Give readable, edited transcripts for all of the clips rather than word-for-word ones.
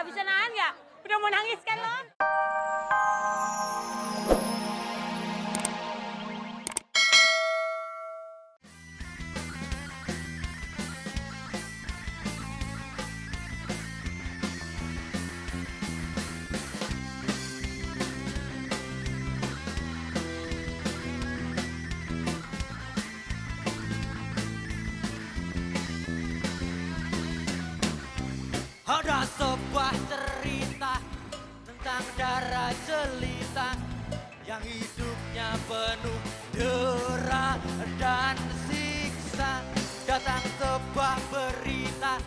bisa nahan nggak? Udah mau nangis kan lo? Ada sebuah cerita tentang darah jelita yang hidupnya penuh dera dan siksa. Datang sebuah berita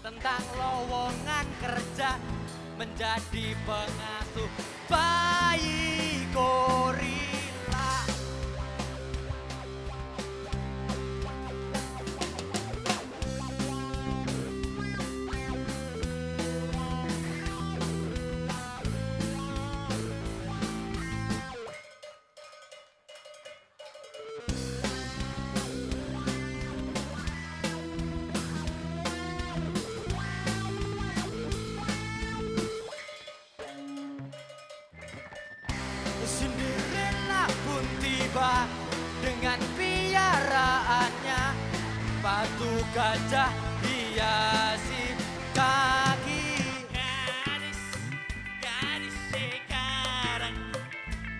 tentang lowongan kerja menjadi pengasuh bayi gorila. Cinderella pun tiba dengan piaraannya, batu gajah hiasi kaki. Gadis sekarang,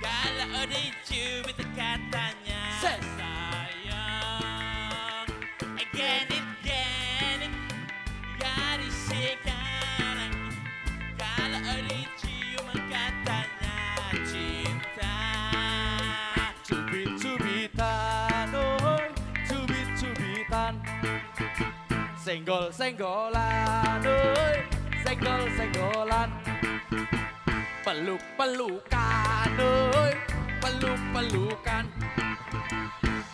kalau udah cubit katanya sayang. Get it, gadis sekarang, kalau udah cium katanya cinta. Cubit-cubitan, oi, cubit-cubitan, senggol-senggolan, oi, senggol-senggolan, peluk-pelukan, oi, peluk-pelukan,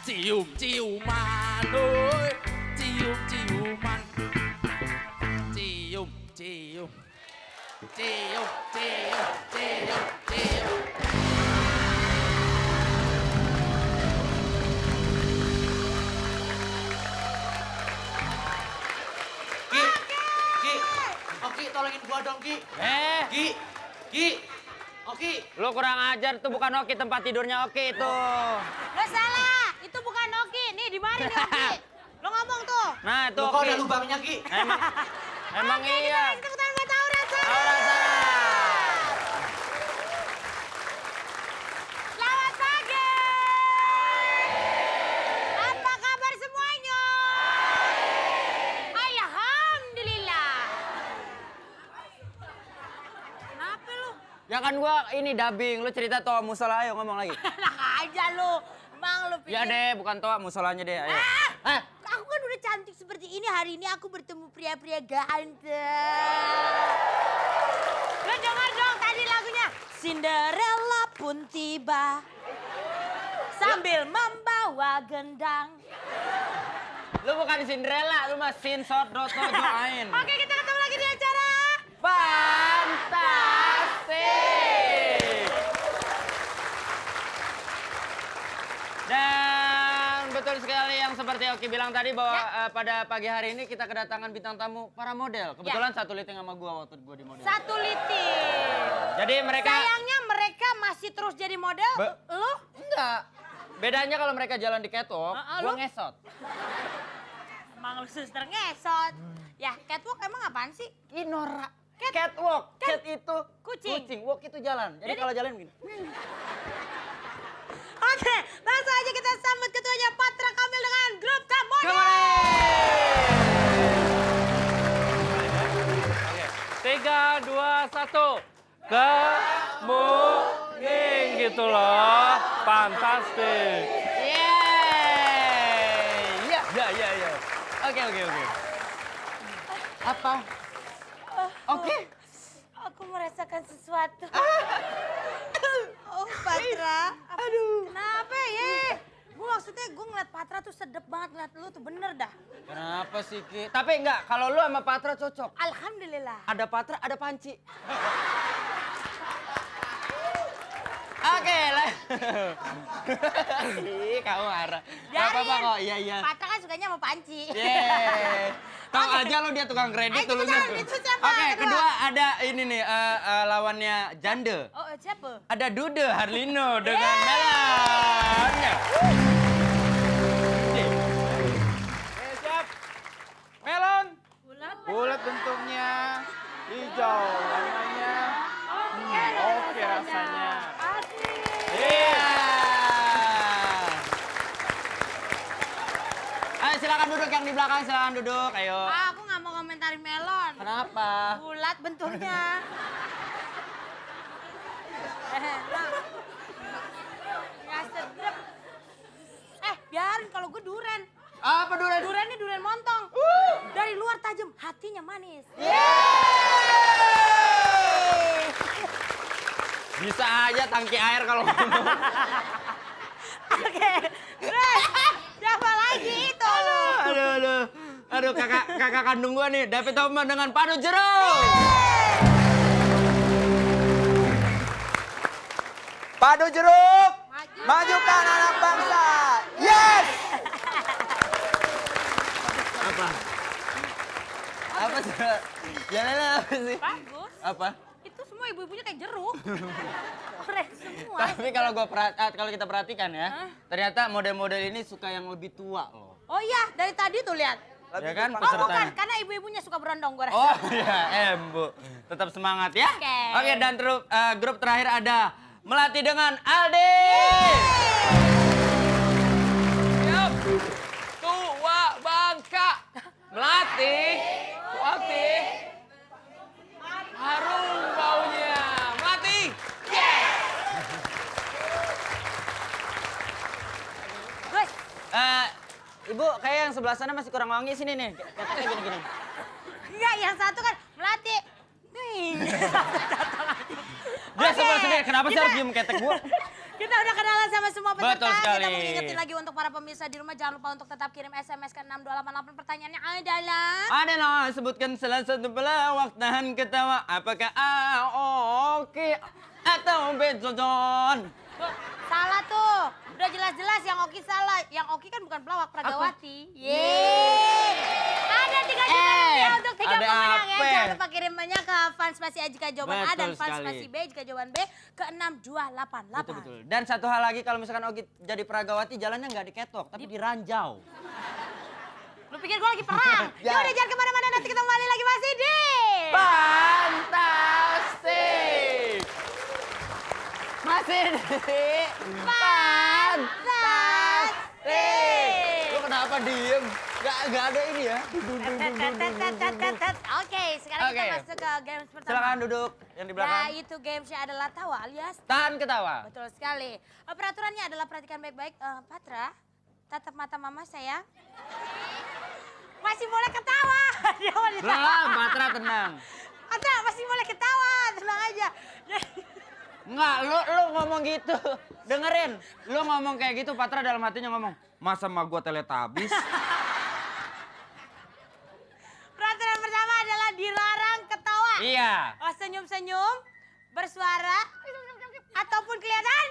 cium-ciuman, oi, cium-ciuman, cium, cium, cium, cium, cium, cium. Oki, tolongin gua dong, Ki. Ki, Oki. Lu kurang ajar, tuh bukan Oki, tempat tidurnya Oki itu. Lo salah, itu bukan Oki. Nih di mana nih Oki? Lo ngomong tuh. Nah, itu Loh, kok Oki. ada lubangnya, Ki? Emang Oke, iya. kita tepuk tangan buat Aura sana. Aura sana. Selamat pagi. Apa kabar semuanya? Alhamdulillah. Kenapa lu? Ya kan gua ini dubbing, lu cerita toa musola, ayo ngomong lagi. Enak aja lu. Emang lu pikir. Ya deh, bukan toa musolanya deh, ayo. Aku kan udah cantik seperti ini, hari ini aku bertemu pria-pria ganteng. Lo dengar dong tadi lagunya. Cinderella pun tiba sambil membawa gendang. Lu bukan Cinderella, lu mah Sinsot Doto Joain. Oke, kita ketemu lagi di acara. Fantastik. Dan betul sekali yang seperti Oki bilang tadi bahwa pada pagi hari ini kita kedatangan bintang tamu para model. Kebetulan satu liting sama gua waktu gua di model. Satu liting. Jadi mereka Sayangnya mereka masih terus jadi model. Lu? enggak. Bedanya kalau mereka jalan di catwalk, gua lu? ngesot. Emang lu suster ngesot. Ya, catwalk emang apaan sih? Ih, Nora. Catwalk. Cat itu Kucing. walk itu jalan. Jadi kalau jalan begini. Oke, langsung aja kita sambut ketuanya Patra Kamil dengan grup Kamode. Oke, 3, 2, 1. Kemungin gitu loh. Fantastik. Yeay. Ya. Oke. Apa? Oke. Aku merasakan sesuatu. Oh, Patra. Aduh. Kenapa ya? Gue maksudnya gue ngeliat Patra tuh sedep banget ngeliat lu tuh bener dah. Kenapa sih, Ki? Tapi enggak, kalau lu sama Patra cocok. Alhamdulillah. Ada Patra, ada Panci. Oke lah. Ih, kamu marah. Gak apa-apa kok, iya. Patra kan sukanya sama Panci. Yeay. Tahu aja lo dia tukang kredit Ayo, tuh lu. cepetan, itu siapa? Oke, kedua ada ini nih lawannya Jande. Oh, siapa? Ada Dude Harlino dengan melon. Siap. Melon. Bulat. Bulat bentuknya. Hijau warnanya. Oke rasanya. Asik. Iya. Ayo silakan duduk yang di belakang, silakan duduk. Ayo. Aku nggak mau komentarin melon. Kenapa? Bulat bentuknya. Enak. Nggak sedep. Biarin kalau gue duren. Apa durian? Duren ini duren montong. Dari luar tajam, hatinya manis. Bisa aja tangki air kalau ngomong. Oke, terus siapa lagi itu? Aduh, kakak kandung gua nih, David Hoffman dengan padu jeruk. Padu jeruk. Majukan anak bangsa. Yes. Apa sih? Jalannya apa sih? Bagus. Apa? Itu semua ibu-ibunya kayak jeruk. Keren semua. Tapi kalau kita perhatikan ya, ternyata model-model ini suka yang lebih tua loh. Oh iya, dari tadi tuh lihat. Ya kan Oh bukan, pesertanya. karena ibu-ibunya suka berondong gue rasa. Oh iya, Bu. Tetap semangat ya. Oke. Dan grup terakhir ada Melati dengan Aldi. Siap. Tua Bangka. Melati. Harum baunya. Melati. Guys, Ibu, kayak yang sebelah sana masih kurang wangi sini nih. Keteknya gini-gini. enggak yang satu kan Melati. Nih. Dia Oke, sebelah sini. Kenapa sih kita- harus diem ketek gua? Kita udah kenalan sama semua peserta. Betul sekali. Kita mau ngingetin lagi untuk para pemirsa di rumah, jangan lupa untuk tetap kirim SMS ke 6288. Pertanyaannya adalah Ada loh, sebutkan salah satu pelawak tahan ketawa. Apakah Oki atau Bejojon? salah tuh. Udah jelas-jelas yang Oki salah. Yang Oki kan bukan pelawak, Pragawati. Yeay. Ada 3 juta rupiah untuk 3 ada pemenang ya. apa? Jangan lupa kirimnya ke fans spasi A jika jawaban A dan Betul fans sekali. spasi B jika jawaban B ke 6288. Betul. Dan satu hal lagi, kalau misalkan Oki jadi Pragawati, jalannya nggak diketok, tapi diranjau. Lu pikir gue lagi perang? Ya. Ya udah jangan kemana-mana, nanti kita kembali lagi masih di Fantastik! Masih di Fantastik! Lu kenapa diem? Gak ada ini ya? Oke, sekarang kita Oke. masuk ke games pertama. Silakan duduk yang di belakang. Yaitu gamesnya adalah tawa alias Tahan ketawa. betul sekali. Peraturannya adalah perhatikan baik-baik. Patra, tatap mata mama sayang. Masih boleh ketawa. Dia mau ditawa. Belum, Patra tenang. Patra masih boleh ketawa, tenang aja. Enggak, lu ngomong gitu. Dengerin, lu ngomong kayak gitu, Patra dalam hatinya ngomong, masa mah gua Teletubbies? Peraturan pertama adalah dilarang ketawa. Iya. Senyum-senyum, bersuara, ataupun kelihatan.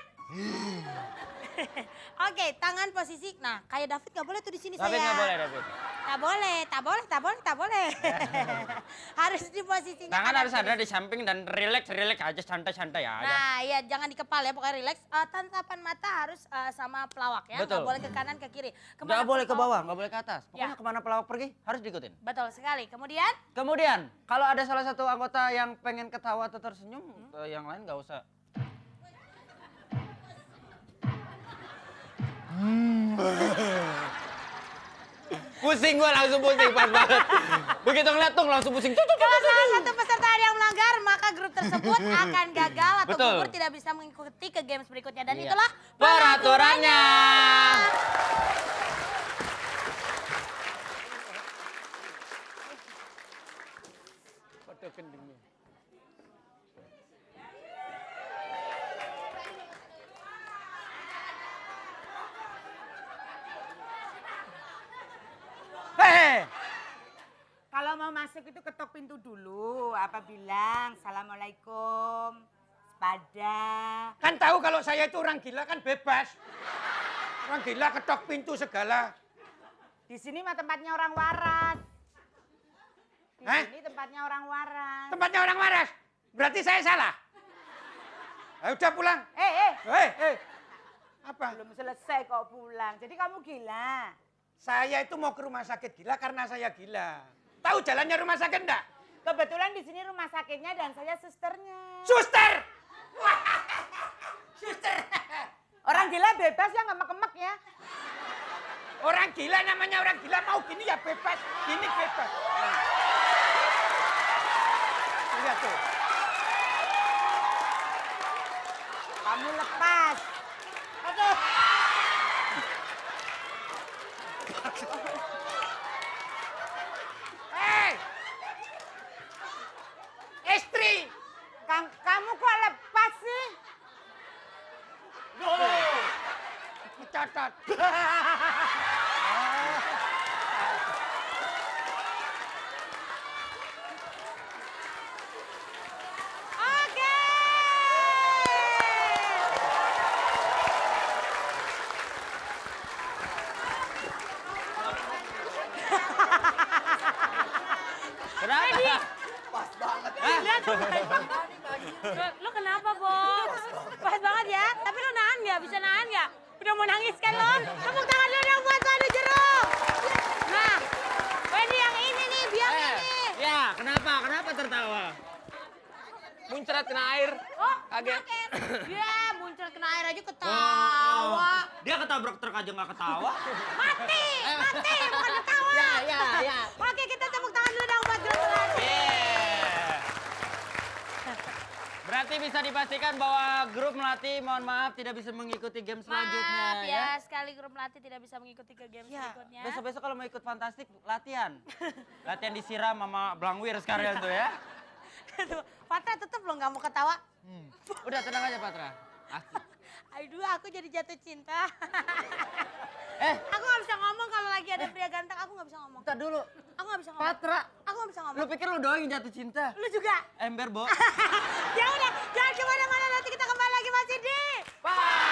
Oke, tangan posisi. Nah, kayak David nggak boleh tuh di sini David saya. nggak boleh, David. Tak boleh. Harus di posisinya. Tangan kanan harus kiri. ada di samping dan relax aja, santai-santai aja. Nah, iya jangan di kepala ya, pokoknya relax. Tatapan mata harus sama pelawak ya. Betul. Nggak boleh ke kanan, ke kiri. Nggak boleh ke pelawak- bawah, nggak boleh ke atas. Pokoknya Ya. kemana pelawak pergi, harus diikutin. Betul sekali. Kemudian, Kemudian, kalau ada salah satu anggota yang pengen ketawa atau tersenyum, yang lain nggak usah. Pusing gua, langsung pusing, pas banget. Begitu ngeliat tuh langsung pusing. kalau salah satu peserta ada yang melanggar, maka grup tersebut akan gagal atau Betul. gugur tidak bisa mengikuti ke games berikutnya. Dan Iya. itulah Peraturannya. Hei! Kalau mau masuk itu ketok pintu dulu. Apa bilang? Assalamualaikum. Sepada. Kan tahu kalau saya itu orang gila kan bebas. Orang gila ketok pintu segala. Di sini mah tempatnya orang waras. Di Hah? sini tempatnya orang waras. Tempatnya orang waras. Berarti saya salah. Udah pulang. Apa? Belum selesai kok pulang. Jadi kamu gila. Saya itu mau ke rumah sakit gila karena saya gila. Tahu jalannya rumah sakit enggak? Kebetulan di sini rumah sakitnya dan saya susternya. Suster! Wah, suster! Orang gila bebas ya, nggak mek ya. Orang gila namanya orang gila, mau gini ya bebas. Gini bebas. Nah. Lihat tuh. Kamu lepas. Aduh. Istri! Kamu kok lepas sih? Catat. Oke. Kenapa? Lo kenapa, Bob? Pas banget ya. Tapi lo nahan nggak? Bisa nahan nggak? Udah mau nangis kan lo? Tepuk tangan lo dong buat Wadu Jeruk. Nah, Wendy yang ini nih, biang ini. Ya, kenapa? Kenapa tertawa? Muncrat kena air. Oh, Kaget. Ya, muncul kena air aja ketawa. Dia ketabrak truk aja nggak ketawa. Mati, bukan ketawa. Ya. Oke, kita tepuk tangan dulu dong buat Jeruk Melati. Berarti bisa dipastikan bahwa grup Melati, mohon maaf, tidak bisa mengikuti game selanjutnya. Maaf ya, sekali grup Melati tidak bisa mengikuti ke game Ya, berikutnya. besok-besok kalau mau ikut fantastik, latihan. Latihan disiram sama Blangwir sekalian tuh ya. Tuh, Patra tetep lo nggak mau ketawa. Udah, tenang aja Patra. Asik. Aduh, aku jadi jatuh cinta. Aku nggak bisa ngomong kalau lagi ada pria ganteng. Aku nggak bisa ngomong. Bentar dulu. Aku nggak bisa ngomong. Patra, Aku nggak bisa ngomong. lu pikir lu doang yang jatuh cinta? Lu juga. Ember, Bo. Ya udah, jangan kemana-mana. Nanti kita kembali lagi masih di. Bye.